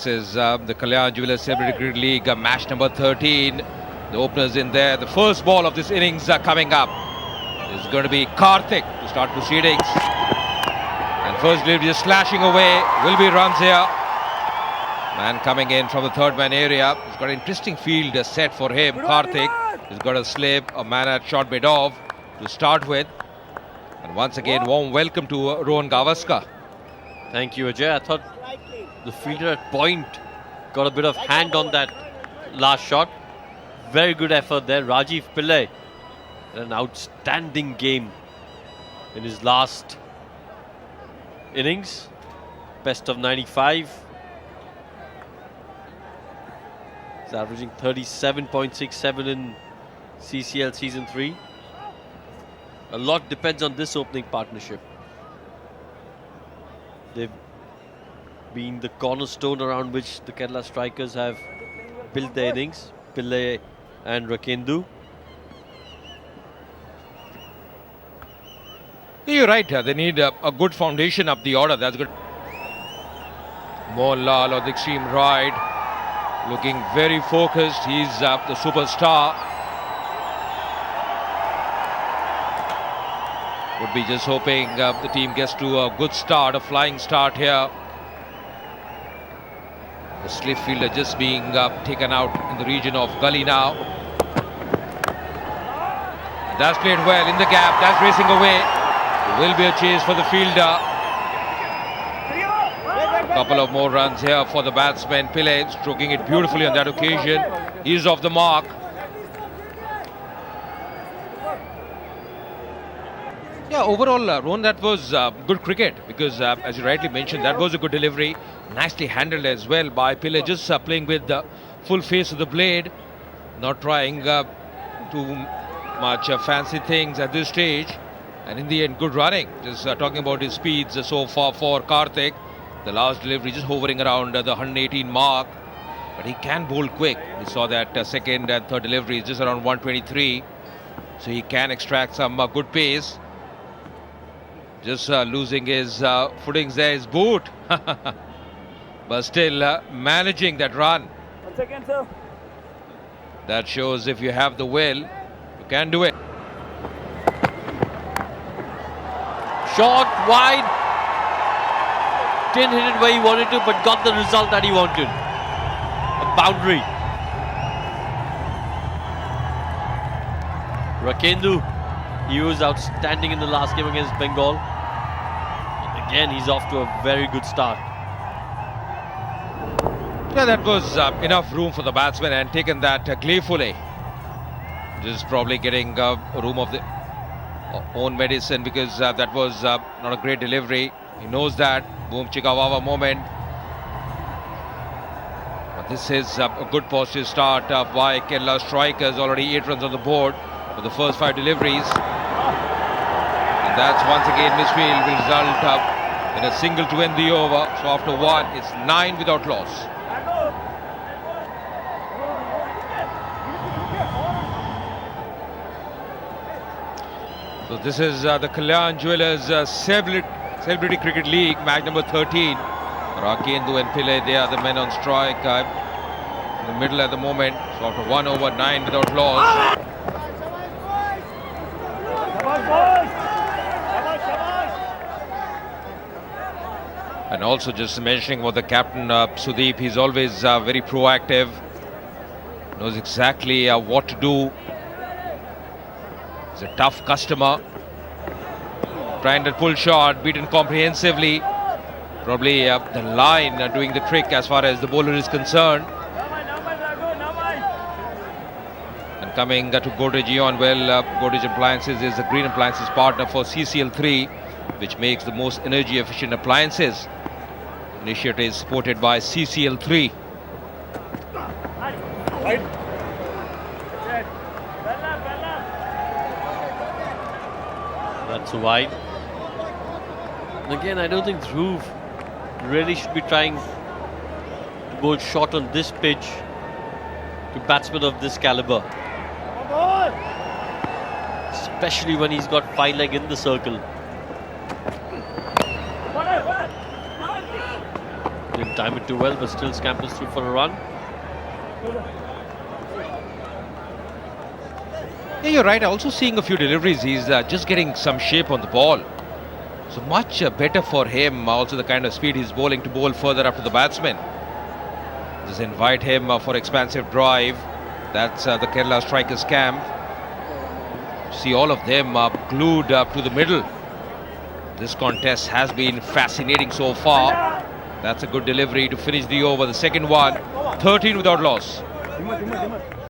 This is the Kalyan Jewellers Celebrity Cricket League match number 13. The openers in there. The first ball of this innings coming up is going to be Karthik to start proceedings. And first delivery just slashing away. Will be runs here. Man coming in from the third man area. He's got an interesting field set for him. Karthik. He's got a slip, a man at short mid off to start with. And once again, warm welcome to Rohan Gavaskar. Thank you, Ajay. I thought the fielder at point got a bit of hand on that last shot. Very good effort there. Rajeev Pillai had an outstanding game in his last innings. Best of 95. He's averaging 37.67 in CCL Season 3. A lot depends on this opening partnership. They've been the cornerstone around which the Kerala strikers have built their innings. Pillai and Rakendu. You're right, they need a good foundation up the order. That's good. Mohanlal on the extreme right, looking very focused. He's the superstar. Would be just hoping the team gets to a good start, a flying start here. The slip fielder just being taken out in the region of gully now. That's played well in the gap. That's racing away. There will be a chase for the fielder. A couple of more runs here for the batsman. Pillai stroking it beautifully on that occasion. He's off the mark. Yeah, overall, Rohan, that was good cricket because, as you rightly mentioned, that was a good delivery. Nicely handled as well by Pillai, just playing with the full face of the blade, not trying too much fancy things at this stage. And in the end, good running. Just talking about his speeds so far for Karthik. The last delivery just hovering around the 118 mark. But he can bowl quick. We saw that second and third delivery just around 123. So he can extract some good pace. Just losing his footings there, his boot. But still managing that run. 1 second, sir. That shows if you have the will, you can do it. Short, wide. Didn't hit it where he wanted to, but got the result that he wanted. A boundary. Rakendu, he was outstanding in the last game against Bengal. And again, he's off to a very good start. Yeah, that was enough room for the batsman and taken that gleefully. Just probably getting room of the own medicine because that was not a great delivery. He knows that. Boom Chikawawa moment. But this is a good positive start by Kerala strikers. Already 8 runs on the board for the first 5 deliveries. And that's once again misfield will result in a single to end the over. So after 1, it's 9 without loss. So this is the Kalyan Jewellers Celebrity Cricket League match number 13. Rakendu and Pillai, they are the men on strike in the middle at the moment. So after 1 over, 9 without loss. And also just mentioning about the captain Sudeep, he's always very proactive, knows exactly what to do. He's a tough customer. Trying that pull shot, beaten comprehensively. Probably the line doing the trick as far as the bowler is concerned. And coming to Godrej on, well, Godrej Appliances is the green appliances partner for CCL 3, which makes the most energy efficient appliances. Initiative is supported by CCL 3. That's wide. And again, I don't think Dhruv really should be trying to bowl short on this pitch to batsmen of this caliber. Especially when he's got 5 leg in the circle. time it too well, but still scampers through for a run. Yeah, you're right. Also seeing a few deliveries. He's just getting some shape on the ball. So much better for him. Also the kind of speed he's bowling to bowl further up to the batsman. Just invite him for expansive drive. That's the Kerala strikers camp. See all of them glued up to the middle. This contest has been fascinating so far. That's a good delivery to finish the over. The second one, 13 without loss.